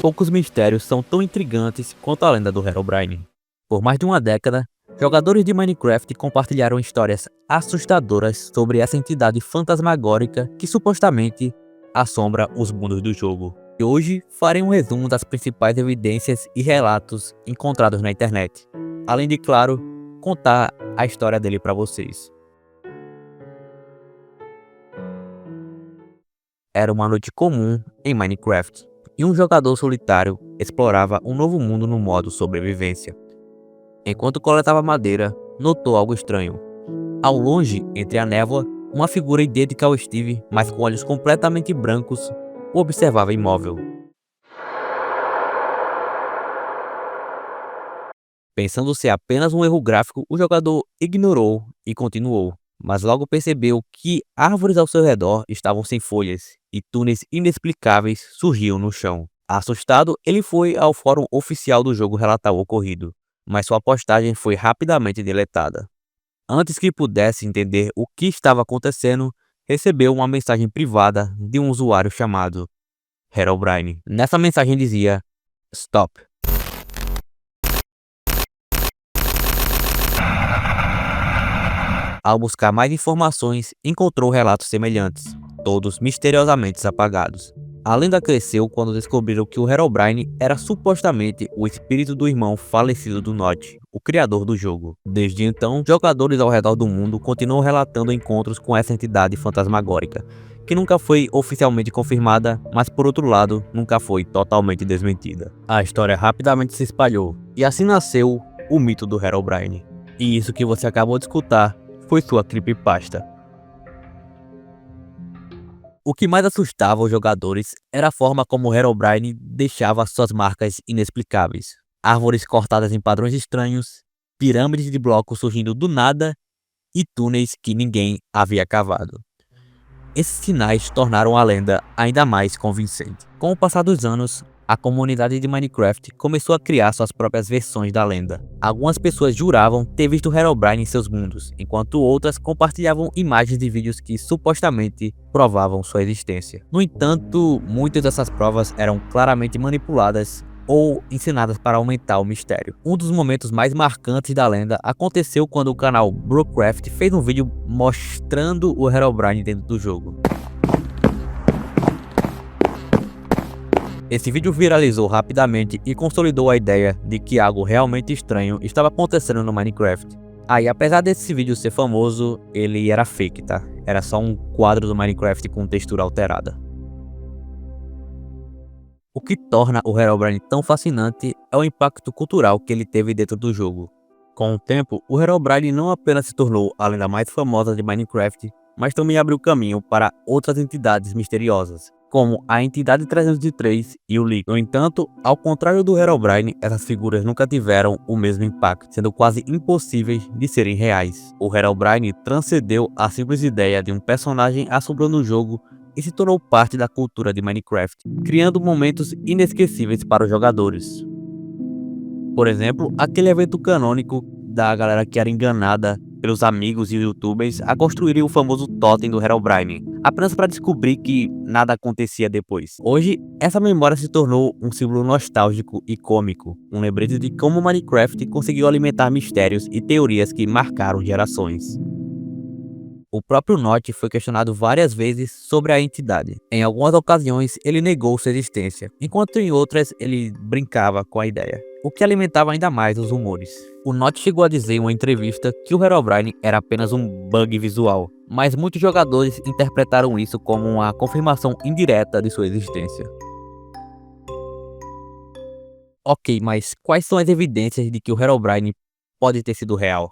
Poucos mistérios são tão intrigantes quanto a lenda do Herobrine. Por mais de uma década, jogadores de Minecraft compartilharam histórias assustadoras sobre essa entidade fantasmagórica que supostamente assombra os mundos do jogo. E hoje farei um resumo das principais evidências e relatos encontrados na internet, além de, claro, contar a história dele para vocês. Era uma noite comum em Minecraft, e um jogador solitário explorava um novo mundo no modo sobrevivência. Enquanto coletava madeira, notou algo estranho. Ao longe, entre a névoa, uma figura idêntica ao Steve, mas com olhos completamente brancos, o observava imóvel. Pensando ser apenas um erro gráfico, o jogador ignorou e continuou, mas logo percebeu que árvores ao seu redor estavam sem folhas e túneis inexplicáveis surgiam no chão. Assustado, ele foi ao fórum oficial do jogo relatar o ocorrido, mas sua postagem foi rapidamente deletada. Antes que pudesse entender o que estava acontecendo, recebeu uma mensagem privada de um usuário chamado Herobrine. Nessa mensagem dizia: "Stop." Ao buscar mais informações, encontrou relatos semelhantes, todos misteriosamente apagados. A lenda cresceu quando descobriram que o Herobrine era supostamente o espírito do irmão falecido do Notch, o criador do jogo. Desde então, jogadores ao redor do mundo continuam relatando encontros com essa entidade fantasmagórica, que nunca foi oficialmente confirmada, mas por outro lado, nunca foi totalmente desmentida. A história rapidamente se espalhou, e assim nasceu o mito do Herobrine. E isso que você acabou de escutar foi sua creepypasta. O que mais assustava os jogadores era a forma como o Herobrine deixava suas marcas inexplicáveis. Árvores cortadas em padrões estranhos, pirâmides de blocos surgindo do nada e túneis que ninguém havia cavado. Esses sinais tornaram a lenda ainda mais convincente. Com o passar dos anos, a comunidade de Minecraft começou a criar suas próprias versões da lenda. Algumas pessoas juravam ter visto Herobrine em seus mundos, enquanto outras compartilhavam imagens de vídeos que supostamente provavam sua existência. No entanto, muitas dessas provas eram claramente manipuladas ou ensinadas para aumentar o mistério. Um dos momentos mais marcantes da lenda aconteceu quando o canal Brocraft fez um vídeo mostrando o Herobrine dentro do jogo. Esse vídeo viralizou rapidamente e consolidou a ideia de que algo realmente estranho estava acontecendo no Minecraft. E apesar desse vídeo ser famoso, ele era fake, tá? Era só um quadro do Minecraft com textura alterada. O que torna o Herobrine tão fascinante é o impacto cultural que ele teve dentro do jogo. Com o tempo, o Herobrine não apenas se tornou a lenda mais famosa de Minecraft, mas também abriu caminho para outras entidades misteriosas, como a Entidade 303 e o Lich. No entanto, ao contrário do Herobrine, essas figuras nunca tiveram o mesmo impacto, sendo quase impossíveis de serem reais. O Herobrine transcendeu a simples ideia de um personagem assombrando o jogo e se tornou parte da cultura de Minecraft, criando momentos inesquecíveis para os jogadores. Por exemplo, aquele evento canônico da galera que era enganada pelos amigos e youtubers a construírem o famoso totem do Herobrine, apenas para descobrir que nada acontecia depois. Hoje, essa memória se tornou um símbolo nostálgico e cômico, um lembrete de como Minecraft conseguiu alimentar mistérios e teorias que marcaram gerações. O próprio Notch foi questionado várias vezes sobre a entidade. Em algumas ocasiões, ele negou sua existência, enquanto em outras ele brincava com a ideia, o que alimentava ainda mais os rumores. O Notch chegou a dizer em uma entrevista que o Herobrine era apenas um bug visual, mas muitos jogadores interpretaram isso como uma confirmação indireta de sua existência. Ok, mas quais são as evidências de que o Herobrine pode ter sido real?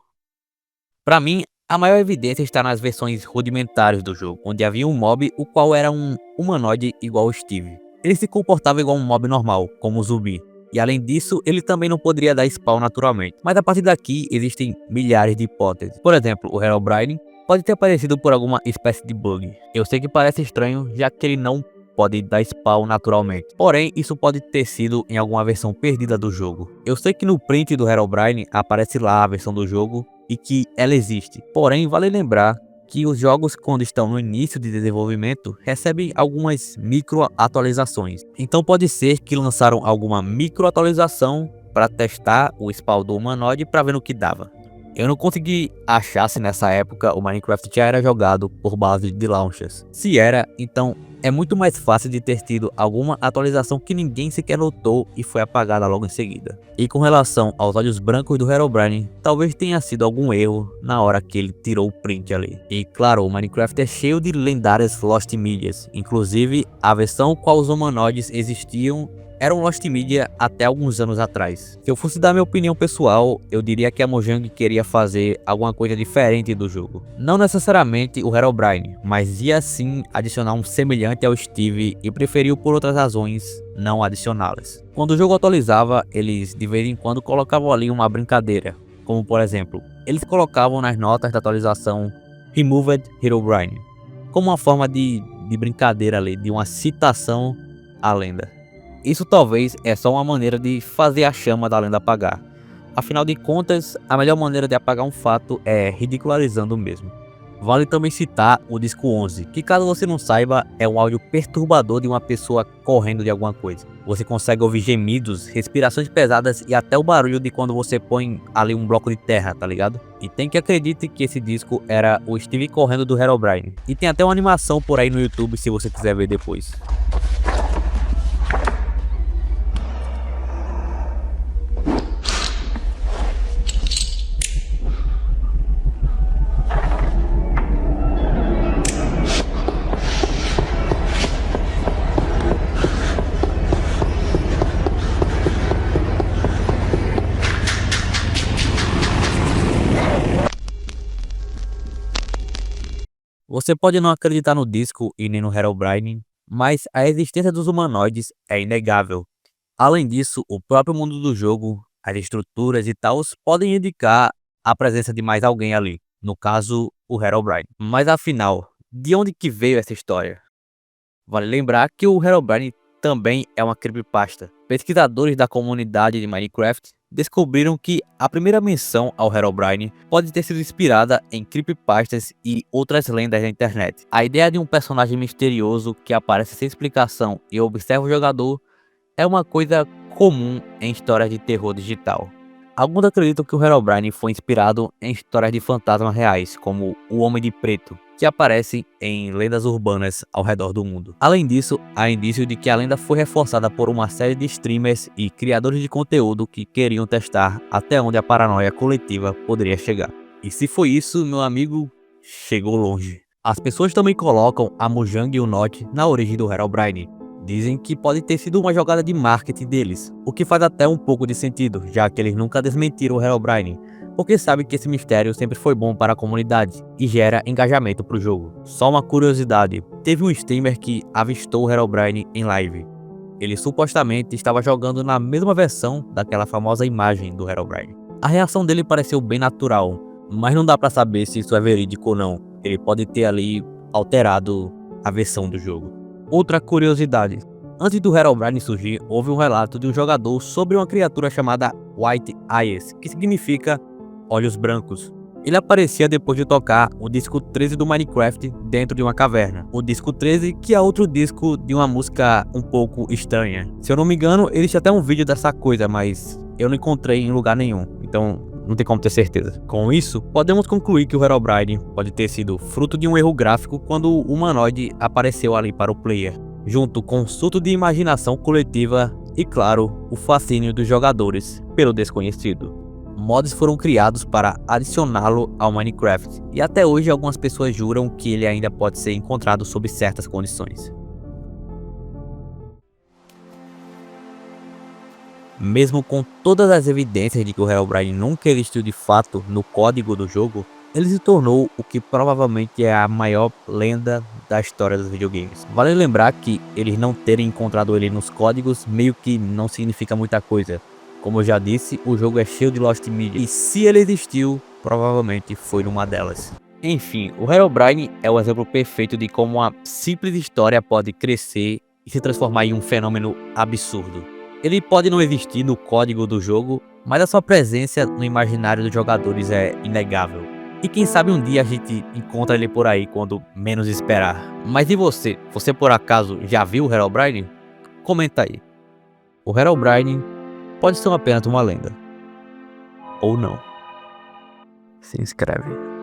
Para mim, a maior evidência está nas versões rudimentares do jogo, onde havia um mob o qual era um humanoide igual ao Steve. Ele se comportava igual um mob normal, como um zumbi, e além disso, ele também não poderia dar spawn naturalmente. Mas a partir daqui, existem milhares de hipóteses. Por exemplo, o Herobrine pode ter aparecido por alguma espécie de bug. Eu sei que parece estranho, já que ele não pode dar spawn naturalmente. Porém, isso pode ter sido em alguma versão perdida do jogo. Eu sei que no print do Herobrine aparece lá a versão do jogo, e que ela existe. Porém, vale lembrar que os jogos, quando estão no início de desenvolvimento, recebem algumas micro atualizações. Então pode ser que lançaram alguma micro atualização para testar o spawn do humanoide para ver no que dava. Eu não consegui achar se nessa época o Minecraft já era jogado por base de launchers. Se era, então é muito mais fácil de ter tido alguma atualização que ninguém sequer notou e foi apagada logo em seguida. E com relação aos olhos brancos do Herobrine, talvez tenha sido algum erro na hora que ele tirou o print ali. E claro, o Minecraft é cheio de lendárias Lost Medias, inclusive a versão qual os humanoides existiam era um Lost Media até alguns anos atrás. Se eu fosse dar minha opinião pessoal, eu diria que a Mojang queria fazer alguma coisa diferente do jogo. Não necessariamente o Herobrine, mas ia sim adicionar um semelhante ao Steve e preferiu por outras razões não adicioná-las. Quando o jogo atualizava, eles de vez em quando colocavam ali uma brincadeira, como por exemplo, eles colocavam nas notas da atualização Removed Herobrine, como uma forma de brincadeira ali, de uma citação à lenda. Isso talvez é só uma maneira de fazer a chama da lenda apagar. Afinal de contas, a melhor maneira de apagar um fato é ridicularizando o mesmo. Vale também citar o disco 11, que caso você não saiba, é um áudio perturbador de uma pessoa correndo de alguma coisa. Você consegue ouvir gemidos, respirações pesadas e até o barulho de quando você põe ali um bloco de terra, tá ligado? E tem que acredite que esse disco era o Steve correndo do Herobrine. E tem até uma animação por aí no YouTube se você quiser ver depois. Você pode não acreditar no disco e nem no Herobrine, mas a existência dos humanoides é inegável. Além disso, o próprio mundo do jogo, as estruturas e tals podem indicar a presença de mais alguém ali, no caso, o Herobrine. Mas afinal, de onde que veio essa história? Vale lembrar que o Herobrine também é uma creepypasta. Pesquisadores da comunidade de Minecraft descobriram que a primeira menção ao Herobrine pode ter sido inspirada em creepypastas e outras lendas da internet. A ideia de um personagem misterioso que aparece sem explicação e observa o jogador é uma coisa comum em histórias de terror digital. Alguns acreditam que o Herobrine foi inspirado em histórias de fantasmas reais, como o Homem de Preto, que aparecem em lendas urbanas ao redor do mundo. Além disso, há indício de que a lenda foi reforçada por uma série de streamers e criadores de conteúdo que queriam testar até onde a paranoia coletiva poderia chegar. E se foi isso, meu amigo, chegou longe. As pessoas também colocam a Mojang e o Notch na origem do Herobrine. Dizem que pode ter sido uma jogada de marketing deles, o que faz até um pouco de sentido, já que eles nunca desmentiram o Herobrine, porque sabem que esse mistério sempre foi bom para a comunidade e gera engajamento para o jogo. Só uma curiosidade, teve um streamer que avistou o Herobrine em live. Ele supostamente estava jogando na mesma versão daquela famosa imagem do Herobrine. A reação dele pareceu bem natural, mas não dá para saber se isso é verídico ou não. Ele pode ter ali alterado a versão do jogo. Outra curiosidade, antes do Herobrine surgir, houve um relato de um jogador sobre uma criatura chamada White Eyes, que significa olhos brancos. Ele aparecia depois de tocar o disco 13 do Minecraft dentro de uma caverna. O disco 13 que é outro disco de uma música um pouco estranha. Se eu não me engano, existe até um vídeo dessa coisa, mas eu não encontrei em lugar nenhum, então não tem como ter certeza. Com isso, podemos concluir que o Herobrine pode ter sido fruto de um erro gráfico quando o humanoide apareceu ali para o player, junto com um surto de imaginação coletiva e, claro, o fascínio dos jogadores pelo desconhecido. Mods foram criados para adicioná-lo ao Minecraft, e até hoje algumas pessoas juram que ele ainda pode ser encontrado sob certas condições. Mesmo com todas as evidências de que o Herobrine nunca existiu de fato no código do jogo, ele se tornou o que provavelmente é a maior lenda da história dos videogames. Vale lembrar que eles não terem encontrado ele nos códigos meio que não significa muita coisa. Como eu já disse, o jogo é cheio de Lost Media, e se ele existiu, provavelmente foi numa delas. Enfim, o Herobrine é o exemplo perfeito de como uma simples história pode crescer e se transformar em um fenômeno absurdo. Ele pode não existir no código do jogo, mas a sua presença no imaginário dos jogadores é inegável. E quem sabe um dia a gente encontra ele por aí quando menos esperar. Mas e você? Você por acaso já viu o Herobrine? Comenta aí. O Herobrine pode ser apenas uma lenda. Ou não. Se inscreve.